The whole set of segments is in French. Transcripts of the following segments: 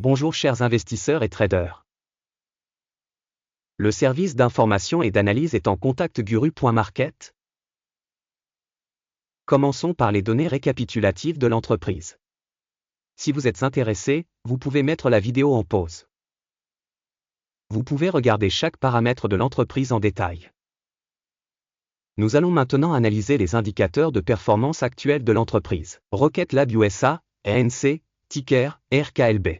Bonjour chers investisseurs et traders. Le service d'information et d'analyse est en contact Guru.market. Commençons par les données récapitulatives de l'entreprise. Si vous êtes intéressé, vous pouvez mettre la vidéo en pause. Vous pouvez regarder chaque paramètre de l'entreprise en détail. Nous allons maintenant analyser les indicateurs de performance actuels de l'entreprise. Rocket Lab USA, ANC, ticker, RKLB.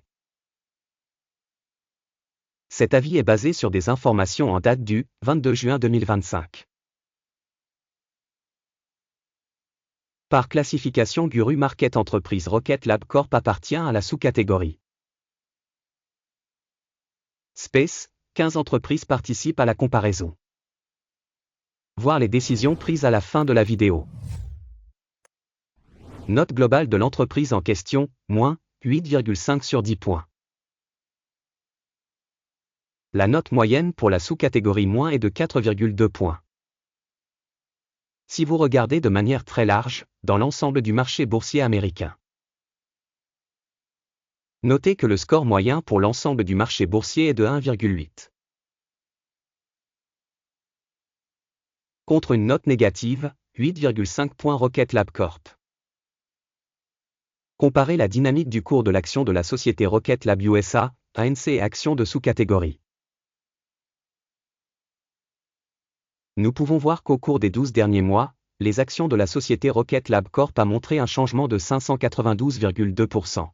Cet avis est basé sur des informations en date du 22 juin 2025. Par classification Guru Market Entreprise Rocket Lab Corp appartient à la sous-catégorie Space, 15 entreprises participent à la comparaison. Voir les décisions prises à la fin de la vidéo. Note globale de l'entreprise en question, moins 8,5 sur 10 points. La note moyenne pour la sous-catégorie moins est de 4,2 points. Si vous regardez de manière très large, dans l'ensemble du marché boursier américain. Notez que le score moyen pour l'ensemble du marché boursier est de 1,8. Contre une note négative, 8,5 points Rocket Lab Corp. Comparez la dynamique du cours de l'action de la société Rocket Lab USA, ANC et actions de sous-catégorie. Nous pouvons voir qu'au cours des 12 derniers mois, les actions de la société Rocket Lab Corp a montré un changement de 592,2%.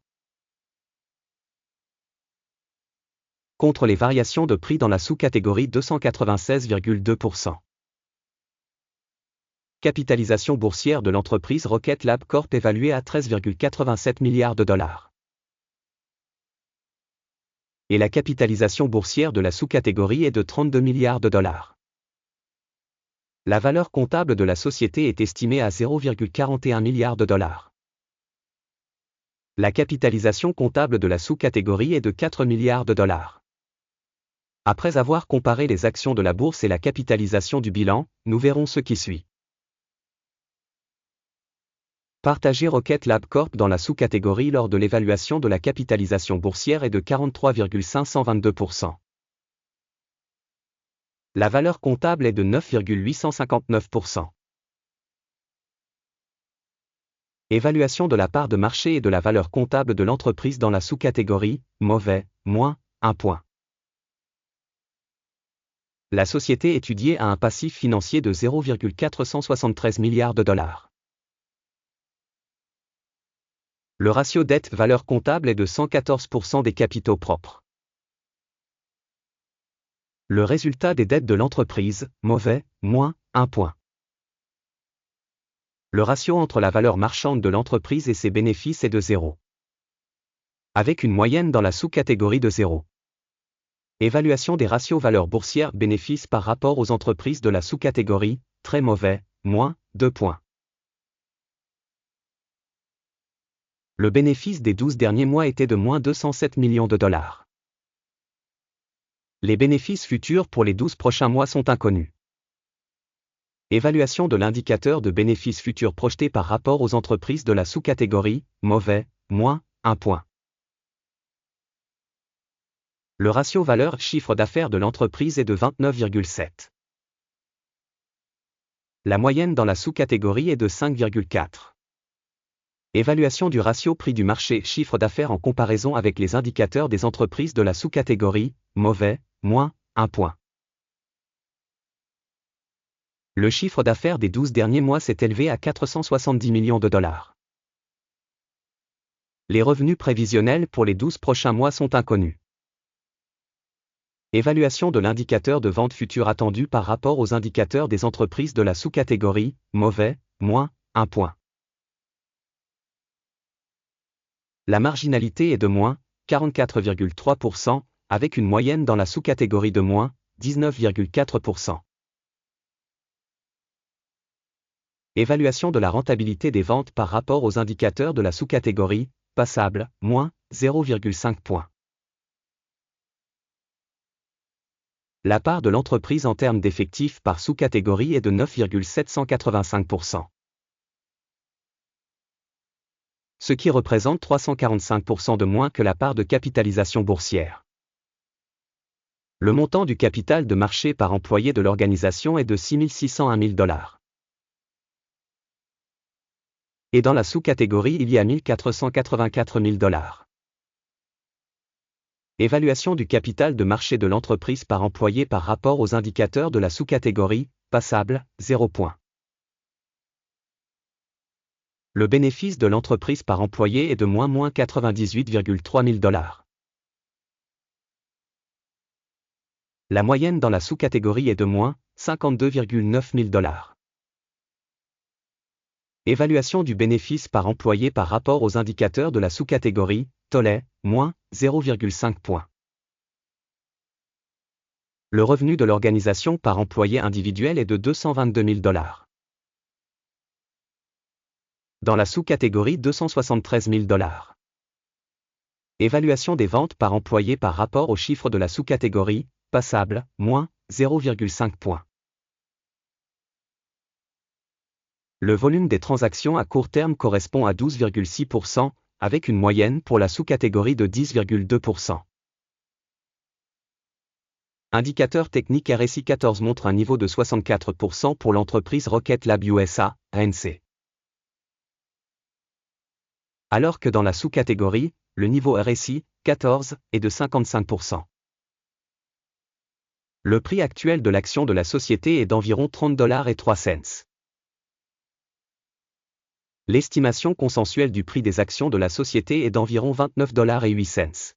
Contre les variations de prix dans la sous-catégorie 296,2%. Capitalisation boursière de l'entreprise Rocket Lab Corp évaluée à 13,87 milliards de dollars. Et la capitalisation boursière de la sous-catégorie est de 32 milliards de dollars. La valeur comptable de la société est estimée à 0,41 milliards de dollars. La capitalisation comptable de la sous-catégorie est de 4 milliards de dollars. Après avoir comparé les actions de la bourse et la capitalisation du bilan, nous verrons ce qui suit. Partager Rocket Lab Corp dans la sous-catégorie lors de l'évaluation de la capitalisation boursière est de 43,522%. La valeur comptable est de 9,859%. Évaluation de la part de marché et de la valeur comptable de l'entreprise dans la sous-catégorie, mauvais, moins 1 point. La société étudiée a un passif financier de 0,473 milliards de dollars. Le ratio dette-valeur comptable est de 114% des capitaux propres. Le résultat des dettes de l'entreprise, mauvais, moins 1 point. Le ratio entre la valeur marchande de l'entreprise et ses bénéfices est de 0. Avec une moyenne dans la sous-catégorie de 0. Évaluation des ratios valeur boursière bénéfices par rapport aux entreprises de la sous-catégorie, très mauvais, moins 2 points. Le bénéfice des 12 derniers mois était de moins 207 millions de dollars. Les bénéfices futurs pour les 12 prochains mois sont inconnus. Évaluation de l'indicateur de bénéfices futurs projeté par rapport aux entreprises de la sous-catégorie, mauvais, moins 1 point. Le ratio valeur-chiffre d'affaires de l'entreprise est de 29,7. La moyenne dans la sous-catégorie est de 5,4. Évaluation du ratio prix du marché chiffre d'affaires en comparaison avec les indicateurs des entreprises de la sous-catégorie, mauvais, moins 1 point. Le chiffre d'affaires des 12 derniers mois s'est élevé à 470 millions de dollars. Les revenus prévisionnels pour les 12 prochains mois sont inconnus. Évaluation de l'indicateur de vente future attendu par rapport aux indicateurs des entreprises de la sous-catégorie, mauvais, moins 1 point. La marginalité est de moins 44,3%, avec une moyenne dans la sous-catégorie de moins 19,4%. Évaluation de la rentabilité des ventes par rapport aux indicateurs de la sous-catégorie, passable, moins 0,5 points. La part de l'entreprise en termes d'effectifs par sous-catégorie est de 9,785%. ce qui représente 345% de moins que la part de capitalisation boursière. Le montant du capital de marché par employé de l'organisation est de 6 601 000 $. Et dans la sous-catégorie, il y a 1 484 000 $. Évaluation du capital de marché de l'entreprise par employé par rapport aux indicateurs de la sous-catégorie, passable, 0 points. Le bénéfice de l'entreprise par employé est de moins 98,3 000 $. La moyenne dans la sous-catégorie est de moins 52,9 000 $. Évaluation du bénéfice par employé par rapport aux indicateurs de la sous-catégorie, Tollet, moins 0,5 points. Le revenu de l'organisation par employé individuel est de 222 000 $. Dans la sous-catégorie 273 000 $. Évaluation des ventes par employé par rapport au chiffre de la sous-catégorie, passable, moins 0,5 points. Le volume des transactions à court terme correspond à 12,6%, avec une moyenne pour la sous-catégorie de 10,2%. Indicateur technique RSI 14 montre un niveau de 64% pour l'entreprise Rocket Lab USA, ANC. Alors que dans la sous-catégorie, le niveau RSI, 14, est de 55%. Le prix actuel de l'action de la société est d'environ 30,03 $. L'estimation consensuelle du prix des actions de la société est d'environ 29,08 $.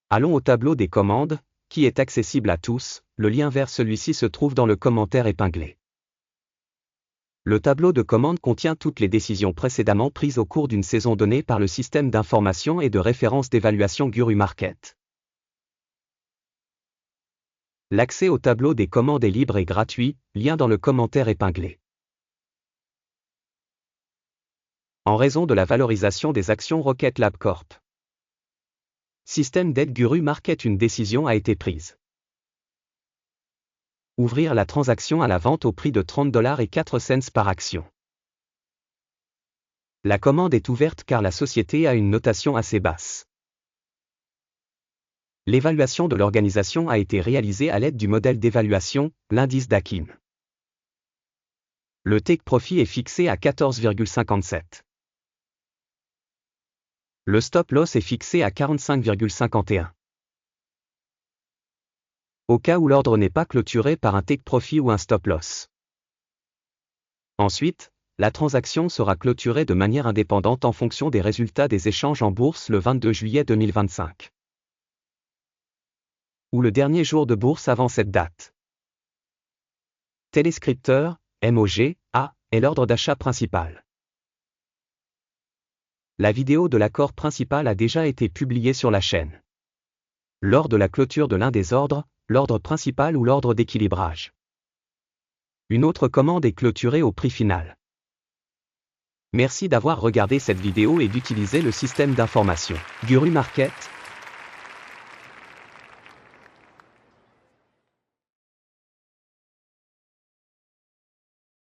Allons au tableau des commandes, qui est accessible à tous, le lien vers celui-ci se trouve dans le commentaire épinglé. Le tableau de commandes contient toutes les décisions précédemment prises au cours d'une saison donnée par le système d'information et de référence d'évaluation Guru Market. L'accès au tableau des commandes est libre et gratuit, lien dans le commentaire épinglé. En raison de la valorisation des actions Rocket Lab Corp. Système d'aide Guru Market, une décision a été prise. Ouvrir la transaction à la vente au prix de 30,04 $ par action. La commande est ouverte car la société a une notation assez basse. L'évaluation de l'organisation a été réalisée à l'aide du modèle d'évaluation, l'indice d'Akim. Le take profit est fixé à 14,57. Le stop loss est fixé à 45,51. Au cas où l'ordre n'est pas clôturé par un take profit ou un stop loss. Ensuite, la transaction sera clôturée de manière indépendante en fonction des résultats des échanges en bourse le 22 juillet 2025. Ou le dernier jour de bourse avant cette date. Téléscripteur, MOG, A, est l'ordre d'achat principal. La vidéo de l'accord principal a déjà été publiée sur la chaîne. Lors de la clôture de l'un des ordres, l'ordre principal ou l'ordre d'équilibrage. Une autre commande est clôturée au prix final. Merci d'avoir regardé cette vidéo et d'utiliser le système d'information Guru Market.